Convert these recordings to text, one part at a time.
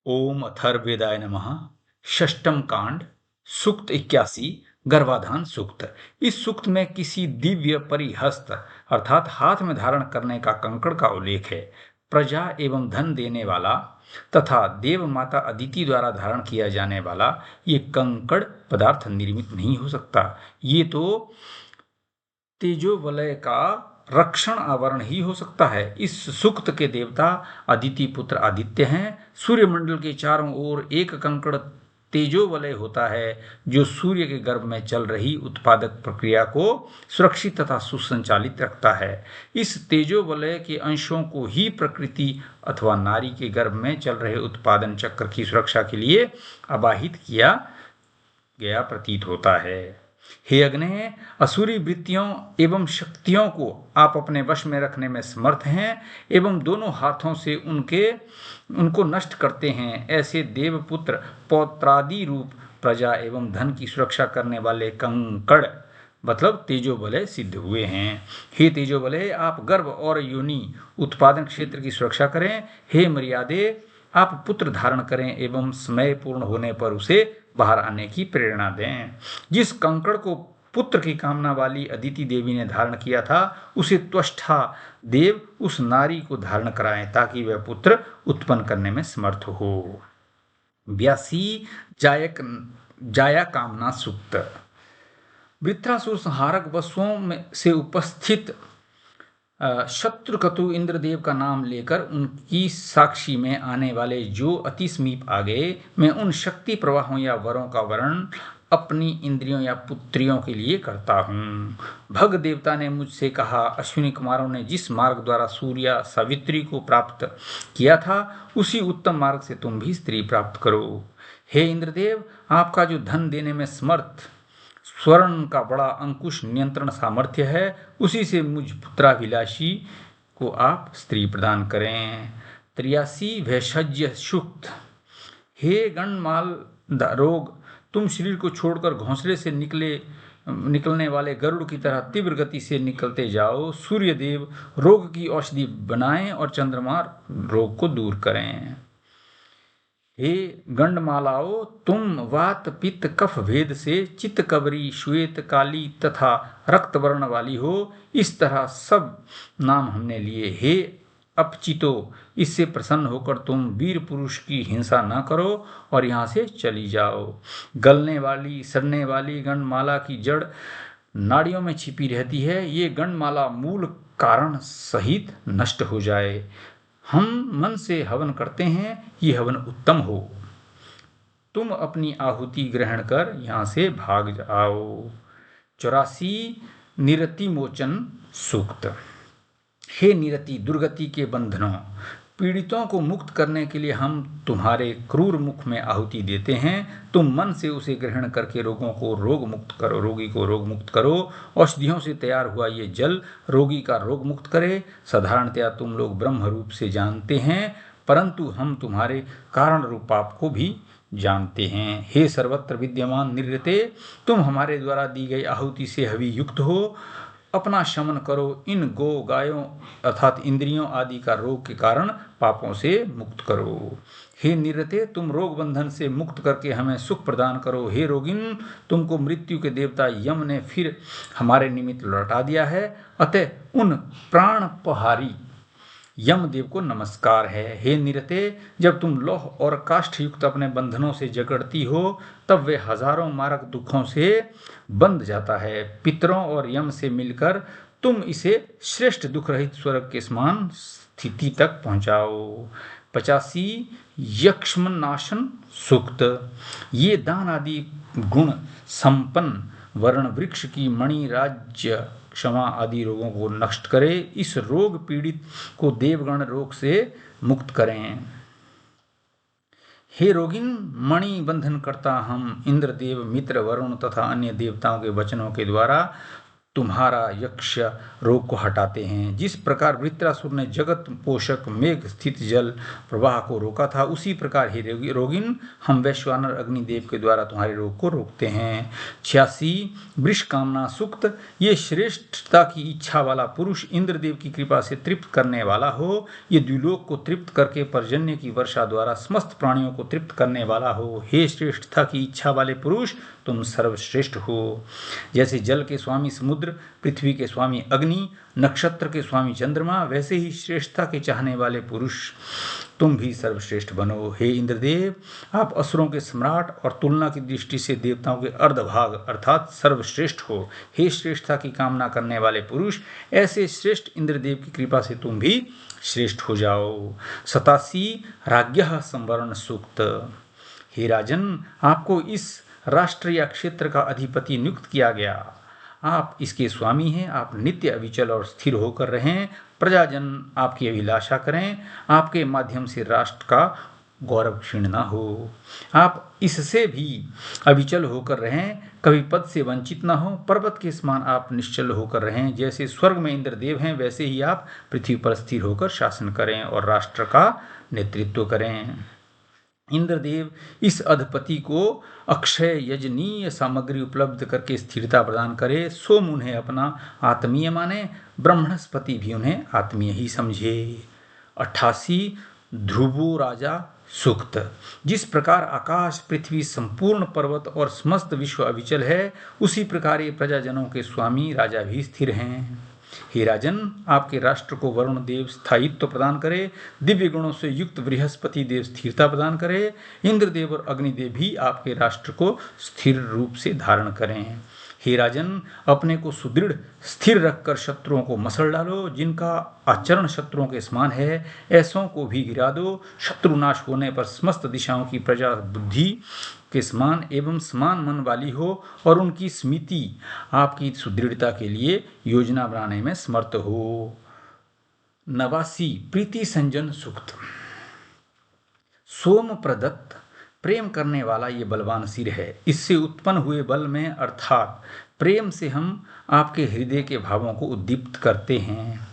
ओम अथर्ववेदाय नमः। षष्टम कांड सूक्त 81 गर्भाधान सूक्त। इस सूक्त में किसी दिव्य परिहस्त अर्थात हाथ में धारण करने का कंकड़ का उल्लेख है। प्रजा एवं धन देने वाला तथा देव माता अदिति द्वारा धारण किया जाने वाला ये कंकड़ पदार्थ निर्मित नहीं हो सकता। ये तो तेजोवलय का रक्षण आवरण ही हो सकता है। इस सूक्त के देवता अदिति पुत्र आदित्य हैं। सूर्यमंडल के चारों ओर एक कंकड़ तेजोवलय होता है जो सूर्य के गर्भ में चल रही उत्पादक प्रक्रिया को सुरक्षित तथा सुसंचालित रखता है। इस तेजोवलय के अंशों को ही प्रकृति अथवा नारी के गर्भ में चल रहे उत्पादन चक्र की सुरक्षा के लिए आवाहित किया गया प्रतीत होता है। हे अग्नि, असुरी वृत्तियों एवं शक्तियों को आप अपने वश में रखने में समर्थ हैं एवं दोनों हाथों से उनको नष्ट करते हैं। ऐसे देवपुत्र पौत्रादि रूप प्रजा एवं धन की सुरक्षा करने वाले कंकड़ मतलब तेजोबलय सिद्ध हुए हैं। हे तेजोबलय, आप गर्भ और योनि उत्पादन क्षेत्र की सुरक्षा करें। हे मर्यादे, आप पुत्र धारण करें एवं समय पूर्ण होने पर उसे बाहर आने की प्रेरणा दें। जिस कंकड़ को पुत्र की कामना वाली अदिति देवी ने धारण किया था उसे त्वष्टा देव उस नारी को धारण कराएं ताकि वह पुत्र उत्पन्न करने में समर्थ हो। 82 जाया कामना सूक्त। वृत्रासुर संहारक वसुओं से उपस्थित शत्रुकतु इंद्रदेव का नाम लेकर उनकी साक्षी में आने वाले जो अति समीप आ गए, मैं उन शक्ति प्रवाहों या वरों का वर्णन अपनी इंद्रियों या पुत्रियों के लिए करता हूँ। भग देवता ने मुझसे कहा, अश्विनी कुमारों ने जिस मार्ग द्वारा सूर्य सावित्री को प्राप्त किया था उसी उत्तम मार्ग से तुम भी स्त्री प्राप्त करो। हे इंद्रदेव, आपका जो धन देने में समर्थ स्वर्ण का बड़ा अंकुश नियंत्रण सामर्थ्य है, उसी से मुझ पुत्राभिलाषी को आप स्त्री प्रदान करें। 83 भेषज सूक्त। हे गणमाल रोग, तुम शरीर को छोड़कर घोंसले से निकलने वाले गरुड़ की तरह तीव्र गति से निकलते जाओ। सूर्यदेव रोग की औषधि बनाएं और चंद्रमा रोग को दूर करें। हे गंडमालाओ, तुम वात पित्त कफ भेद से चित्त कबरी श्वेत काली तथा रक्त वर्ण वाली हो। इस तरह सब नाम हमने लिए। हे अपचितो, इससे प्रसन्न होकर तुम वीर पुरुष की हिंसा न करो और यहाँ से चली जाओ। गलने वाली सड़ने वाली गंडमाला की जड़ नाड़ियों में छिपी रहती है। ये गंडमाला मूल कारण सहित नष्ट हो जाए। हम मन से हवन करते हैं, ये हवन उत्तम हो। तुम अपनी आहुति ग्रहण कर यहाँ से भाग जाओ। 84 निरति मोचन सूक्त। हे निरति, दुर्गति के बंधनों, पीड़ितों को मुक्त करने के लिए हम तुम्हारे क्रूर मुख में आहुति देते हैं। तुम मन से उसे ग्रहण करके रोगी को रोग मुक्त करो। औषधियों से तैयार हुआ ये जल रोगी का रोग मुक्त करे। साधारणतया तुम लोग ब्रह्म रूप से जानते हैं, परंतु हम तुम्हारे कारण रूप पाप को भी जानते हैं। हे सर्वत्र विद्यमान निरते, तुम हमारे द्वारा दी गई आहुति से हवि युक्त हो। अपना शमन करो। इन गो गायों अर्थात इंद्रियों आदि का रोग के कारण पापों से मुक्त करो। हे निरते, तुम रोग बंधन से मुक्त करके हमें सुख प्रदान करो। हे रोगिन, तुमको मृत्यु के देवता यम ने फिर हमारे निमित्त लौटा दिया है, अतः उन प्राणपहारी यमदेव को नमस्कार है। हे निरते, जब तुम लौह और काष्ठ युक्त अपने बंधनों से जकड़ती हो तब वे हजारों मारक दुखों से बंध जाता है। पितरों और यम से मिलकर तुम इसे श्रेष्ठ दुख रहित स्वर्ग के समान स्थिति तक पहुंचाओ। 85 यक्ष्मनाशन सूक्त। ये दान आदि गुण संपन्न वर्ण वृक्ष की मणि राज्य क्षमा आदि रोगों को नष्ट करे। इस रोग पीड़ित को देवगण रोग से मुक्त करें। हे रोगिन, मणि बंधन करता हम इंद्रदेव मित्र वरुण तथा अन्य देवताओं के वचनों के द्वारा तुम्हारा यक्ष रोग को हटाते हैं। जिस प्रकार वृत्रासुर ने जगत पोषक मेघ स्थित जल प्रवाह को रोका था, उसी प्रकार हे रोगिन हम वैश्वानर अग्निदेव के द्वारा तुम्हारे रोग को रोकते हैं। 86 वृष कामना सूक्त। ये श्रेष्ठता की इच्छा वाला पुरुष इंद्रदेव की कृपा से तृप्त करने वाला हो, ये द्विलोक को तृप्त करके पर्जन्य की वर्षा द्वारा समस्त प्राणियों को तृप्त करने वाला हो। हे श्रेष्ठता की इच्छा वाले पुरुष, तुम सर्वश्रेष्ठ हो। जैसे जल के स्वामी समुद्र, पृथ्वी के स्वामी अग्नि, नक्षत्र के स्वामी चंद्रमा, वैसे ही श्रेष्ठता के चाहने वाले पुरुष तुम भी सर्वश्रेष्ठ बनो। हे इंद्रदेव, आप असुरों के सम्राट और तुलना की दृष्टि से देवताओं के अर्धभाग अर्थात सर्वश्रेष्ठ हो। हे श्रेष्ठता की कामना करने वाले पुरुष, ऐसे श्रेष्ठ इंद्रदेव की कृपा से तुम भी श्रेष्ठ हो जाओ। 87 राज्ञः संवरण सूक्त। हे राजन, आपको इस राष्ट्र या क्षेत्र का अधिपति नियुक्त किया गया। आप इसके स्वामी हैं। आप नित्य अविचल और स्थिर होकर रहें। प्रजाजन आपकी अभिलाषा करें। आपके माध्यम से राष्ट्र का गौरव क्षीण न हो। आप इससे भी अविचल होकर रहें, कभी पद से वंचित न हो। पर्वत के समान आप निश्चल होकर रहें। जैसे स्वर्ग में इंद्रदेव हैं, वैसे ही आप पृथ्वी पर स्थिर होकर शासन करें और राष्ट्र का नेतृत्व करें। इंद्रदेव इस अधिपति को अक्षय यजनीय सामग्री उपलब्ध करके स्थिरता प्रदान करे। सोम उन्हें अपना आत्मीय माने, ब्रह्मणस्पति भी उन्हें आत्मीय ही समझे। 88 ध्रुवो राजा सूक्त। जिस प्रकार आकाश, पृथ्वी, संपूर्ण पर्वत और समस्त विश्व अविचल है, उसी प्रकार ये प्रजाजनों के स्वामी राजा भी स्थिर हैं। हे राजन, आपके राष्ट्र को वरुण देव स्थायित्व प्रदान करे। दिव्य गुणों से युक्त बृहस्पति देव स्थिरता प्रदान करे। इंद्रदेव और अग्निदेव भी आपके राष्ट्र को स्थिर रूप से धारण करें। हे राजन, अपने को सुदृढ़ स्थिर रखकर शत्रुओं को मसल डालो। जिनका आचरण शत्रुओं के समान है, ऐसों को भी गिरा दो। शत्रुनाश होने पर समस्त दिशाओं की प्रजा बुद्धि के समान एवं समान मन वाली हो और उनकी स्मृति आपकी सुदृढ़ता के लिए योजना बनाने में समर्थ हो। 89 प्रीति संजन सूक्त। सोम प्रदत्त प्रेम करने वाला ये बलवान सिर है। इससे उत्पन्न हुए बल में अर्थात प्रेम से हम आपके हृदय के भावों को उद्दीप्त करते हैं।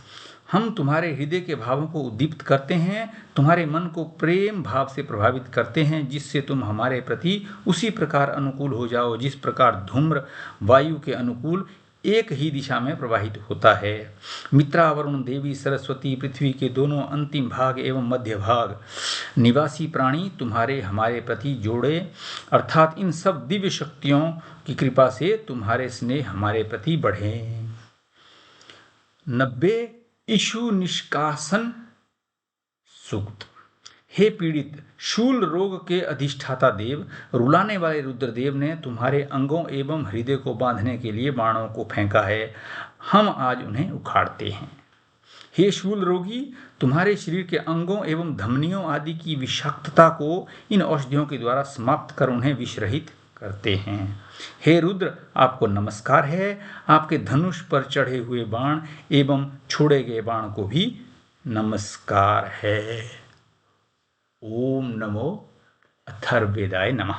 हम तुम्हारे हृदय के भावों को उद्दीप्त करते हैं, तुम्हारे मन को प्रेम भाव से प्रभावित करते हैं, जिससे तुम हमारे प्रति उसी प्रकार अनुकूल हो जाओ जिस प्रकार धूम्र वायु के अनुकूल एक ही दिशा में प्रवाहित होता है। मित्रा, वरुण, देवी, सरस्वती, पृथ्वी के दोनों अंतिम भाग एवं मध्य भाग निवासी प्राणी तुम्हारे हमारे प्रति जोड़े, अर्थात इन सब दिव्य शक्तियों की कृपा से तुम्हारे स्नेह हमारे प्रति बढ़े। 90 इशु निष्कासन सूक्त। हे पीड़ित, शूल रोग के अधिष्ठाता देव, रुलाने वाले रुद्रदेव ने तुम्हारे अंगों एवं हृदय को बांधने के लिए बाणों को फेंका है। हम आज उन्हें उखाड़ते हैं। हे शूल रोगी, तुम्हारे शरीर के अंगों एवं धमनियों आदि की विषाक्तता को इन औषधियों के द्वारा समाप्त कर उन्हें विषरहित करते हैं। हे रुद्र, आपको नमस्कार है। आपके धनुष पर चढ़े हुए बाण एवं छोड़े गए बाण को भी नमस्कार है। ओम नमो अथर्ववेदाय नमः।